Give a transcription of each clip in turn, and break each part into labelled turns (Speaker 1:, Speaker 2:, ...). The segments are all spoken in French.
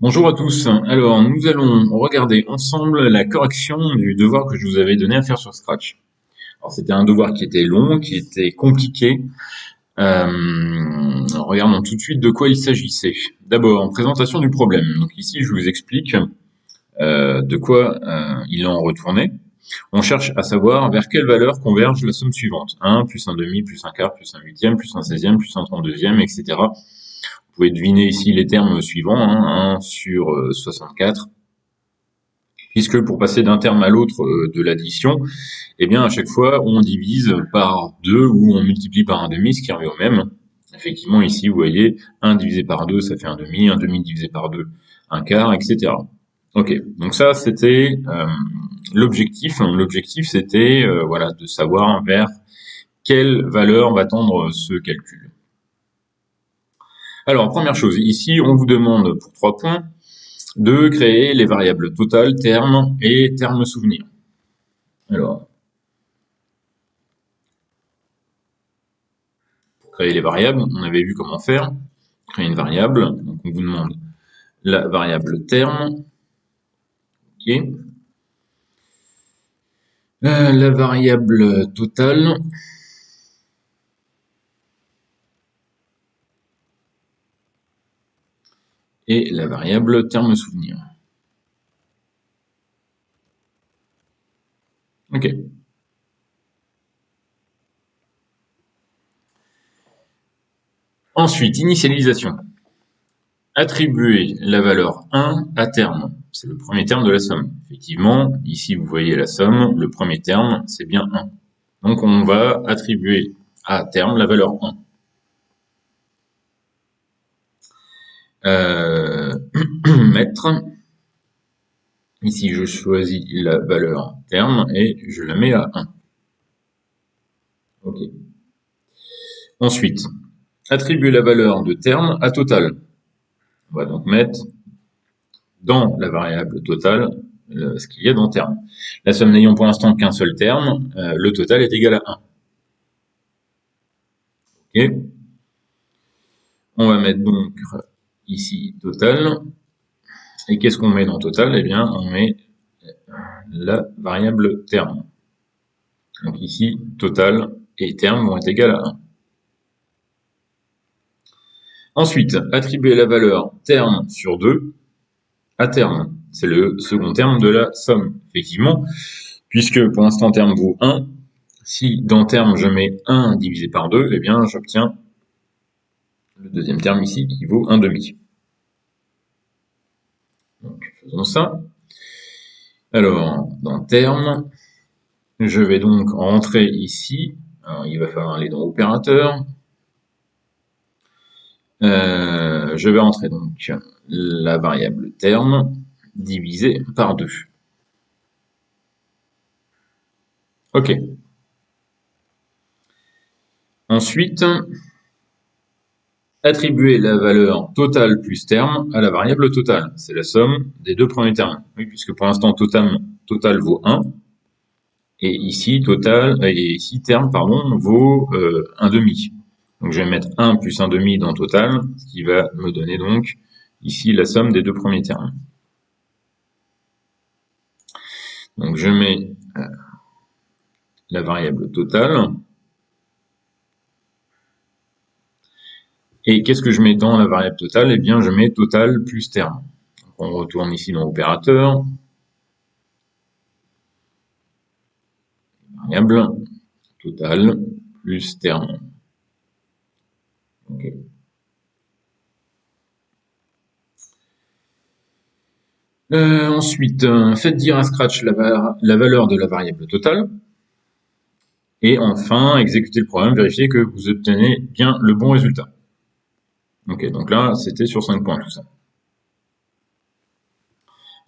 Speaker 1: Bonjour à tous. Alors, nous allons regarder ensemble la correction du devoir que je vous avais donné à faire sur Scratch. Alors, c'était un devoir qui était long, qui était compliqué. Regardons tout de suite de quoi il s'agissait. D'abord, présentation du problème. Donc ici, je vous explique de quoi il en retournait. On cherche à savoir vers quelle valeur converge la somme suivante. 1, plus un demi, plus un quart, plus un huitième, plus un 16e, plus un 32e, etc. Vous pouvez deviner ici les termes suivants, 1 sur 64, puisque pour passer d'un terme à l'autre de l'addition, eh bien à chaque fois on divise par 2 ou on multiplie par un demi, ce qui revient au même. Effectivement ici vous voyez 1 divisé par 2 ça fait un demi divisé par 2 un quart, etc. Ok, donc ça c'était l'objectif. L'objectif c'était voilà, de savoir vers quelle valeur va tendre ce calcul. Alors première chose, ici on vous demande pour 3 points de créer les variables totales, terme et terme souvenir. Alors, pour créer les variables, on avait vu comment faire. Créer une variable, donc on vous demande la variable terme, ok. La variable totale, et la variable terme souvenir. Ok. Ensuite, initialisation. Attribuer la valeur 1 à terme. C'est le premier terme de la somme. Effectivement, ici vous voyez la somme, le premier terme c'est bien 1. Donc on va attribuer à terme la valeur 1. Mettre. Ici je choisis la valeur terme et je la mets à 1. Ok. Ensuite, attribuer la valeur de terme à total. On va donc mettre dans la variable total ce qu'il y a dans terme. La somme n'ayant pour l'instant qu'un seul terme, le total est égal à 1. Ok. On va mettre donc ici total. Et qu'est-ce qu'on met dans total? Eh bien, on met la variable terme. Donc ici, total et terme vont être égales à 1. Ensuite, attribuer la valeur terme sur 2 à terme. C'est le second terme de la somme, effectivement, puisque pour l'instant terme vaut 1. Si dans terme je mets 1 divisé par 2, eh bien j'obtiens le deuxième terme ici qui vaut 1 demi. Donc faisons ça. Alors, dans terme, je vais donc rentrer ici. Alors, il va falloir aller dans opérateur. Je vais rentrer donc la variable terme divisée par 2. Ok. Ensuite, attribuer la valeur totale plus terme à la variable totale. C'est la somme des deux premiers termes. Oui, puisque pour l'instant total vaut 1. Et ici, terme vaut 1 demi. Donc je vais mettre 1 plus 1 demi dans total, ce qui va me donner donc ici la somme des deux premiers termes. Donc je mets la variable totale. Et qu'est-ce que je mets dans la variable totale? Eh bien, je mets total plus terme. Donc on retourne ici dans opérateur. Variable total plus terme. Okay. Ensuite, faites dire à Scratch la valeur de la variable totale. Et enfin, exécutez le programme, vérifiez que vous obtenez bien le bon résultat. Ok, donc là, c'était sur 5 points tout ça.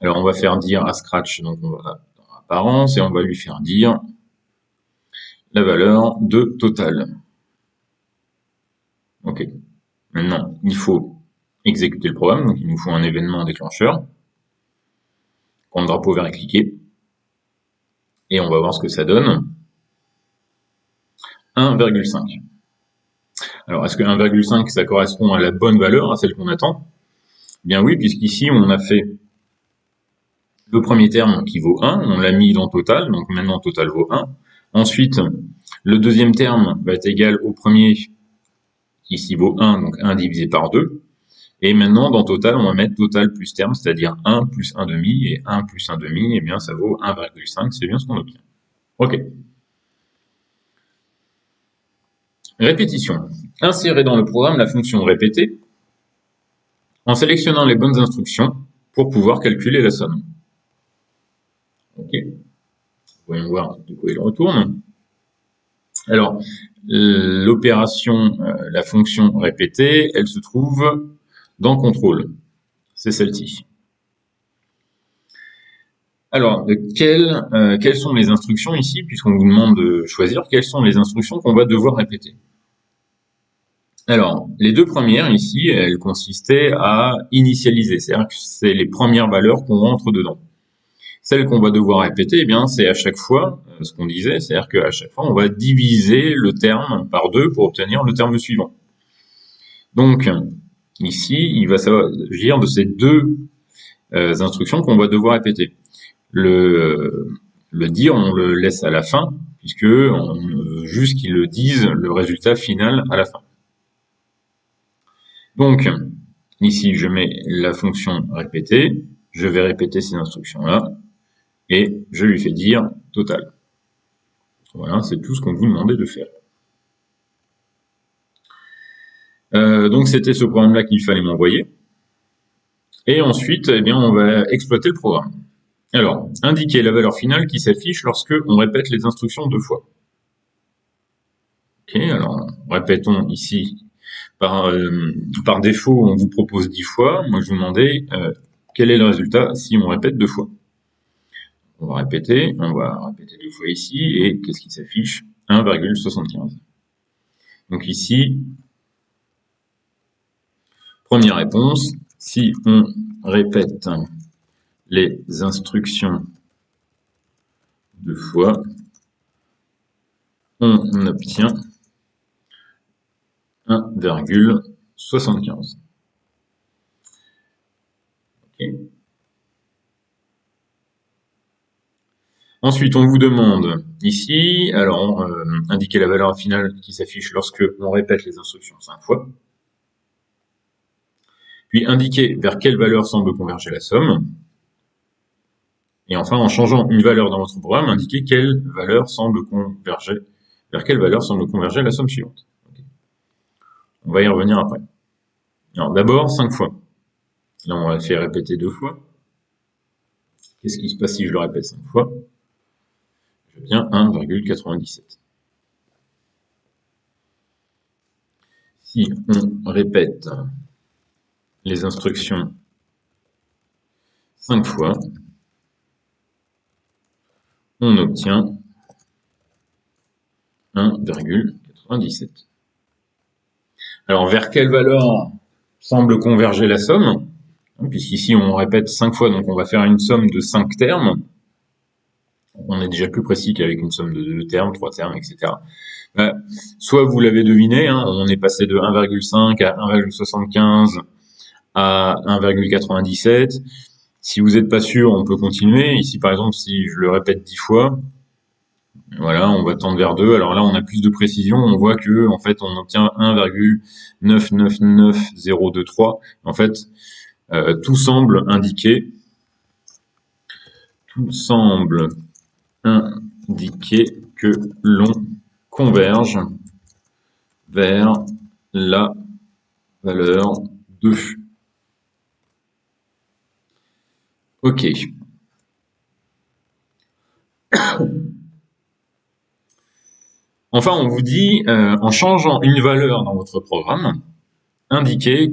Speaker 1: Alors, on va faire dire à Scratch, donc on va dans apparence, et on va lui faire dire la valeur de total. Ok. Maintenant, il faut exécuter le programme, donc il nous faut un événement déclencheur. Point drapeau vert et cliquer. Et on va voir ce que ça donne. 1,5. Alors, est-ce que 1,5 ça correspond à la bonne valeur, à celle qu'on attend? Bien oui, puisqu'ici, on a fait le premier terme qui vaut 1, on l'a mis dans total, donc maintenant total vaut 1. Ensuite, le deuxième terme va être égal au premier, qui ici vaut 1, donc 1 divisé par 2. Et maintenant, dans total, on va mettre total plus terme, c'est-à-dire 1 plus 1 demi, et 1 plus 1 demi, eh bien, ça vaut 1,5, c'est bien ce qu'on obtient. Ok. Répétition. Insérez dans le programme la fonction répéter en sélectionnant les bonnes instructions pour pouvoir calculer la somme. Ok. Voyons voir de quoi il retourne. Alors, l'opération, la fonction répéter, elle se trouve dans contrôle. C'est celle-ci. Alors, quelles sont les instructions ici, puisqu'on vous demande de choisir, quelles sont les instructions qu'on va devoir répéter? Alors, les deux premières ici, elles consistaient à initialiser, c'est-à-dire que c'est les premières valeurs qu'on rentre dedans. Celle qu'on va devoir répéter, eh bien, c'est à chaque fois ce qu'on disait, c'est-à-dire qu'à chaque fois, on va diviser le terme par 2 pour obtenir le terme suivant. Donc, ici, il va s'agir de ces deux instructions qu'on va devoir répéter. Le dire, on le laisse à la fin, puisque on veut juste qu'ils le disent le résultat final à la fin. Donc, ici, je mets la fonction répéter, je vais répéter ces instructions-là, et je lui fais dire total. Voilà, c'est tout ce qu'on vous demandait de faire. Donc, c'était ce programme-là qu'il fallait m'envoyer. Et ensuite, eh bien, on va exploiter le programme. Alors, indiquer la valeur finale qui s'affiche lorsque on répète les instructions 2 fois. Ok, alors répétons ici. Par défaut, on vous propose 10 fois. Moi, je vous demandais quel est le résultat si on répète 2 fois. On va répéter 2 fois ici, et qu'est-ce qui s'affiche? 1,75. Donc ici, première réponse, si on répète les instructions 2 fois, on obtient 1,75. Okay. Ensuite, on vous demande ici, alors indiquer la valeur finale qui s'affiche lorsque on répète les instructions 5 fois. Puis indiquer vers quelle valeur semble converger la somme. Et enfin, en changeant une valeur dans votre programme, indiquer vers quelle valeur semble converger la somme suivante. Okay. On va y revenir après. Alors d'abord, 5 fois. Là, on va faire répéter 2 fois. Qu'est-ce qui se passe si je le répète 5 fois? J'obtiens 1,97. Si on répète les instructions 5 fois, on obtient 1,97. Alors, vers quelle valeur semble converger la somme? Puisqu'ici, on répète 5 fois, donc on va faire une somme de 5 termes. On est déjà plus précis qu'avec une somme de 2 termes, 3 termes, etc. Soit vous l'avez deviné, hein, on est passé de 1,5 à 1,75 à 1,97. Si vous n'êtes pas sûr, on peut continuer. Ici, par exemple, si je le répète 10 fois, voilà, on va tendre vers 2. Alors là, on a plus de précision. On voit que, en fait, on obtient 1,999023. En fait, tout semble indiquer que l'on converge vers la valeur 2. Ok. Enfin, on vous dit, en changeant une valeur dans votre programme, indiquer vers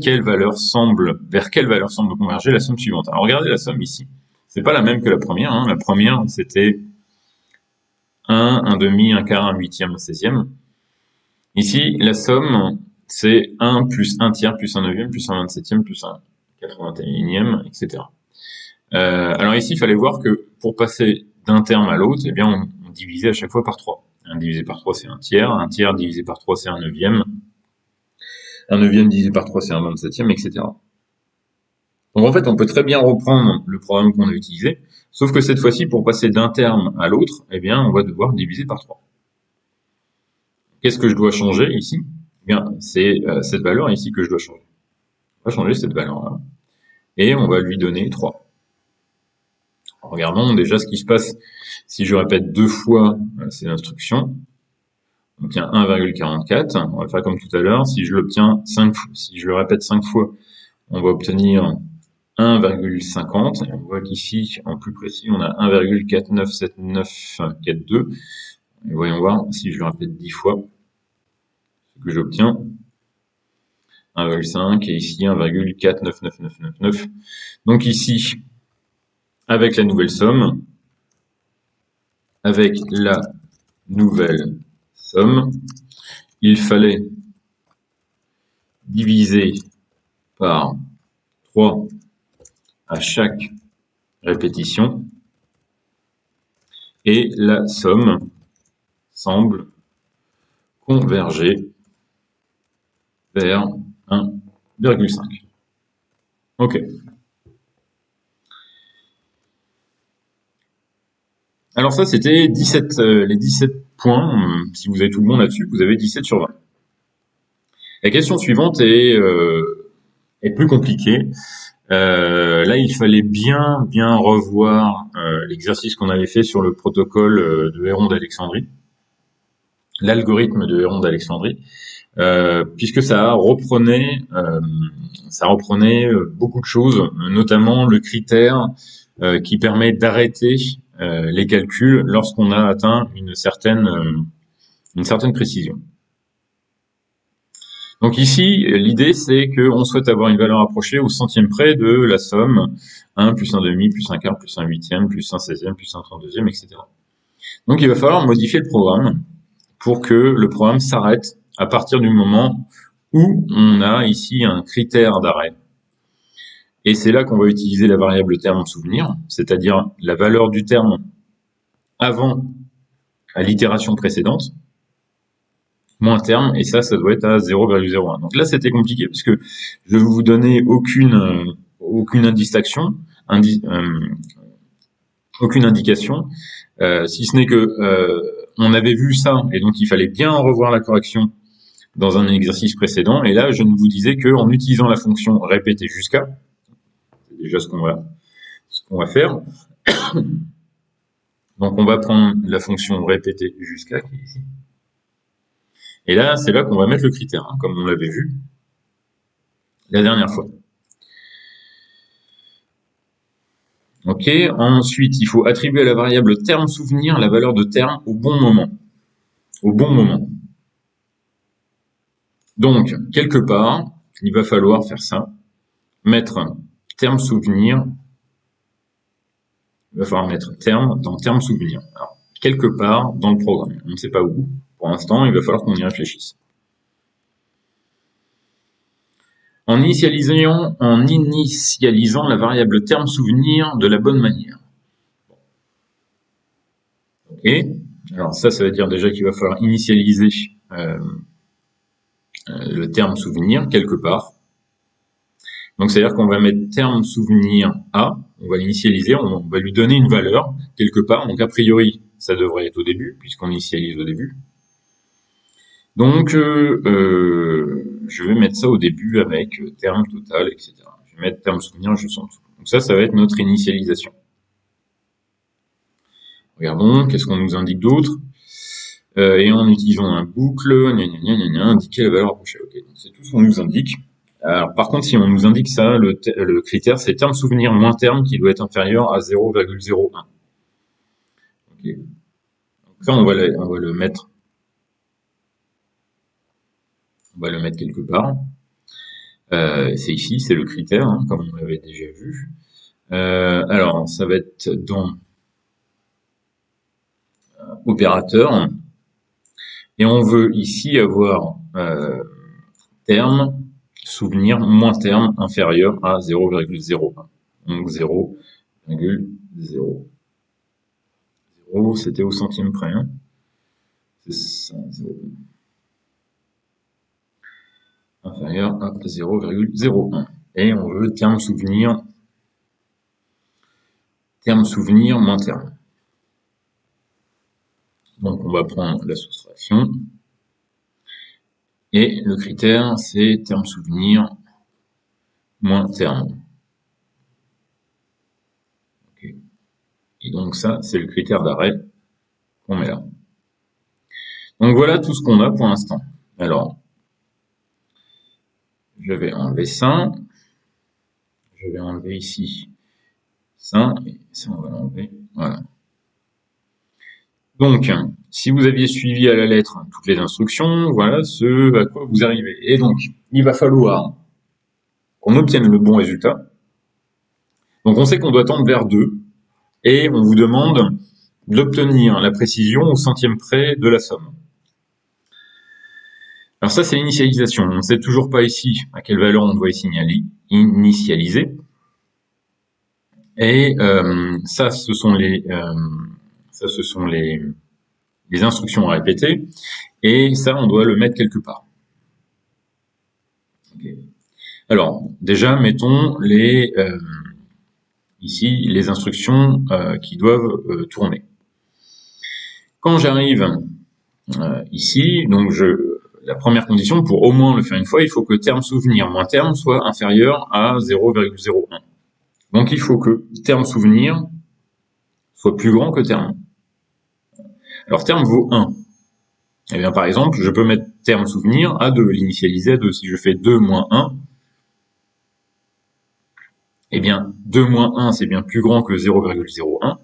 Speaker 1: quelle valeur semble converger la somme suivante. Alors regardez la somme ici. C'est pas la même que la première. Hein. La première, c'était 1, 1 demi, 1 quart, 1 huitième, 1 16e. Ici, la somme, c'est 1 plus 1 tiers, plus 1 neuvième, plus 1 27e, plus 1 81e, etc. Alors ici, il fallait voir que pour passer d'un terme à l'autre, eh bien, on divisait à chaque fois par 3. 1 divisé par 3, c'est 1 tiers divisé par 3, c'est 1 neuvième divisé par 3, c'est 1 27e, etc. En fait, on peut très bien reprendre le programme qu'on a utilisé, sauf que cette fois-ci, pour passer d'un terme à l'autre, eh bien, on va devoir diviser par 3. Qu'est-ce que je dois changer ici? Eh bien, c'est cette valeur ici que je dois changer. On va changer cette valeur-là. Et on va lui donner 3. Regardons déjà ce qui se passe si je répète 2 fois ces instructions. On obtient 1,44. On va faire comme tout à l'heure. Si je l'obtiens 5 fois, si je le répète 5 fois, on va obtenir 1,50. Et on voit qu'ici, en plus précis, on a 1,497942. Et voyons voir si je le répète 10 fois, ce que j'obtiens. 1,5 et ici 1,499999. Donc ici, avec la nouvelle somme, il fallait diviser par 3 à chaque répétition et la somme semble converger vers 1,5. Ok. Alors ça, c'était 17, les 17 points. Si vous avez tout le monde là-dessus, vous avez 17 sur 20. La question suivante est plus compliquée. Là, il fallait bien revoir l'exercice qu'on avait fait sur le protocole de Héron d'Alexandrie, l'algorithme de Héron d'Alexandrie, puisque ça reprenait beaucoup de choses, notamment le critère qui permet d'arrêter les calculs lorsqu'on a atteint une certaine précision. Donc ici, l'idée c'est qu'on souhaite avoir une valeur approchée au centième près de la somme 1 plus 1 demi, plus 1 quart, plus 1 huitième, plus 1 16e, plus 1 32e, etc. Donc il va falloir modifier le programme pour que le programme s'arrête à partir du moment où on a ici un critère d'arrêt. Et c'est là qu'on va utiliser la variable terme souvenir, c'est-à-dire la valeur du terme avant à l'itération précédente, moins terme, et ça doit être à 0,01. Donc là, c'était compliqué, parce que je vais vous donner aucune indication, si ce n'est que on avait vu ça, et donc il fallait bien revoir la correction dans un exercice précédent, et là, je ne vous disais qu'en utilisant la fonction répéter jusqu'à, c'est déjà ce qu'on va faire. Donc on va prendre la fonction répéter jusqu'à, qui est ici. Et là, c'est là qu'on va mettre le critère, hein, comme on l'avait vu la dernière fois. Ok. Ensuite, il faut attribuer à la variable terme souvenir la valeur de terme au bon moment. Au bon moment. Donc, quelque part, il va falloir faire ça. Mettre terme souvenir. Il va falloir mettre terme dans terme souvenir. Alors, quelque part dans le programme. On ne sait pas où. Pour l'instant, il va falloir qu'on y réfléchisse. En initialisant la variable terme souvenir de la bonne manière. Ok. Alors ça veut dire déjà qu'il va falloir initialiser le terme souvenir quelque part. Donc c'est-à-dire qu'on va mettre terme souvenir A, on va l'initialiser, on va lui donner une valeur quelque part. Donc a priori, ça devrait être au début, puisqu'on initialise au début. Donc je vais mettre ça au début avec terme total, etc. Je vais mettre terme souvenir juste en dessous. Donc ça va être notre initialisation. Regardons, qu'est-ce qu'on nous indique d'autre? Et en utilisant un boucle, indiquer la valeur approchée. Okay, donc c'est tout ce qu'on nous indique. Alors, par contre, si on nous indique ça, le critère, c'est terme souvenir moins terme qui doit être inférieur à 0,01. Okay. Donc ça, on va le mettre. On va le mettre quelque part. C'est ici, c'est le critère, hein, comme on l'avait déjà vu. Alors, ça va être dans opérateur. Et on veut ici avoir terme souvenir moins terme inférieur à 0,01. Donc 0,0. 0, c'était au centième près. Hein. C'est ça, 0. Inférieur à 0,01. Et on veut terme souvenir terme souvenir moins terme. Donc on va prendre la soustraction. Et le critère, c'est terme souvenir moins terme. Okay. Et donc ça, c'est le critère d'arrêt qu'on met là. Donc voilà tout ce qu'on a pour l'instant. Alors, je vais enlever ça. Je vais enlever ici ça, et ça on va l'enlever. Voilà. Donc, si vous aviez suivi à la lettre toutes les instructions, voilà ce à quoi vous arrivez. Et donc, il va falloir qu'on obtienne le bon résultat. Donc, on sait qu'on doit tendre vers 2, et on vous demande d'obtenir la précision au centième près de la somme. Alors ça, c'est l'initialisation. On ne sait toujours pas ici à quelle valeur on doit initialiser. Et ça, ce sont les instructions à répéter. Et ça, on doit le mettre quelque part. Okay. Alors, déjà, mettons ici les instructions qui doivent tourner. Quand j'arrive ici, donc la première condition, pour au moins le faire une fois, il faut que terme souvenir moins terme soit inférieur à 0,01. Donc il faut que terme souvenir soit plus grand que terme. Alors terme vaut 1. Eh bien par exemple, je peux mettre terme souvenir à 2, l'initialiser à 2. Si je fais 2 moins 1, eh bien 2 moins 1 c'est bien plus grand que 0,01.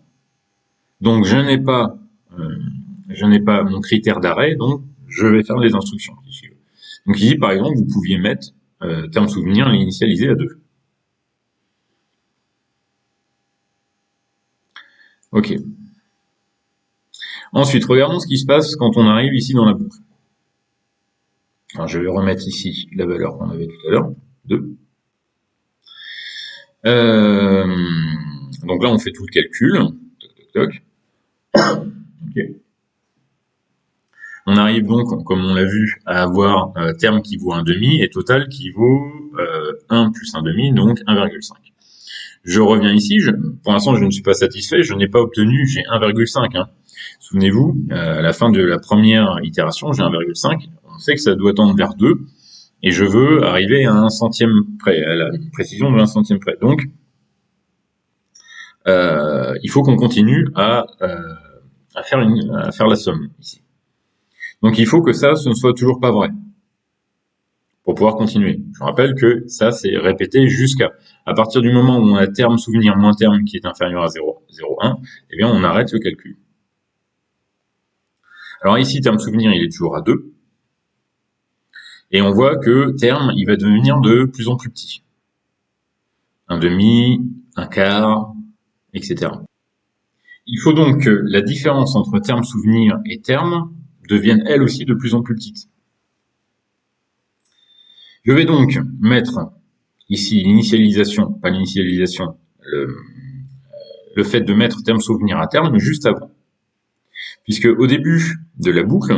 Speaker 1: Donc je n'ai pas mon critère d'arrêt, donc je vais faire les instructions qui suivent. Donc ici par exemple, vous pouviez mettre terme souvenir l'initialiser à 2. Ok. Ensuite, regardons ce qui se passe quand on arrive ici dans la boucle. Alors, je vais remettre ici la valeur qu'on avait tout à l'heure, 2. Donc là, on fait tout le calcul. Toc, toc, toc. Okay. On arrive donc, comme on l'a vu, à avoir terme qui vaut 1,5 et total qui vaut 1 plus 1,5, donc 1,5. Je reviens ici, pour l'instant je ne suis pas satisfait, je n'ai pas obtenu, j'ai 1,5. Hein. Souvenez-vous, à la fin de la première itération, j'ai 1,5. On sait que ça doit tendre vers 2, et je veux arriver à 1 centième près, à la précision de 1 centième près. Donc, il faut qu'on continue à faire la somme ici. Donc, il faut que ça, ce ne soit toujours pas vrai pour pouvoir continuer. Je rappelle que ça, c'est répété à partir du moment où on a terme souvenir moins terme qui est inférieur à 0,01, eh bien, on arrête le calcul. Alors ici, terme souvenir, il est toujours à 2. Et on voit que terme, il va devenir de plus en plus petit. 1,5, 1/4, etc. Il faut donc que la différence entre terme souvenir et terme devienne elle aussi de plus en plus petite. Je vais donc mettre ici l'initialisation, pas l'initialisation, le fait de mettre terme souvenir à terme juste avant. Puisque au début de la boucle,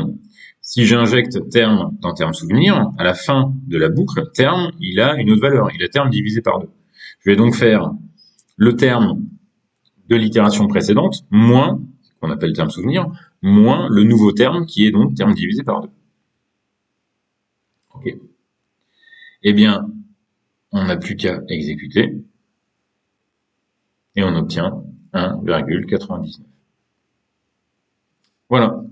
Speaker 1: si j'injecte terme dans terme souvenir, à la fin de la boucle, terme, il a une autre valeur, il a terme divisé par 2. Je vais donc faire le terme de l'itération précédente, moins, qu'on appelle terme souvenir, moins le nouveau terme qui est donc terme divisé par 2. Ok. Eh bien, on n'a plus qu'à exécuter, et on obtient 1,99. Voilà.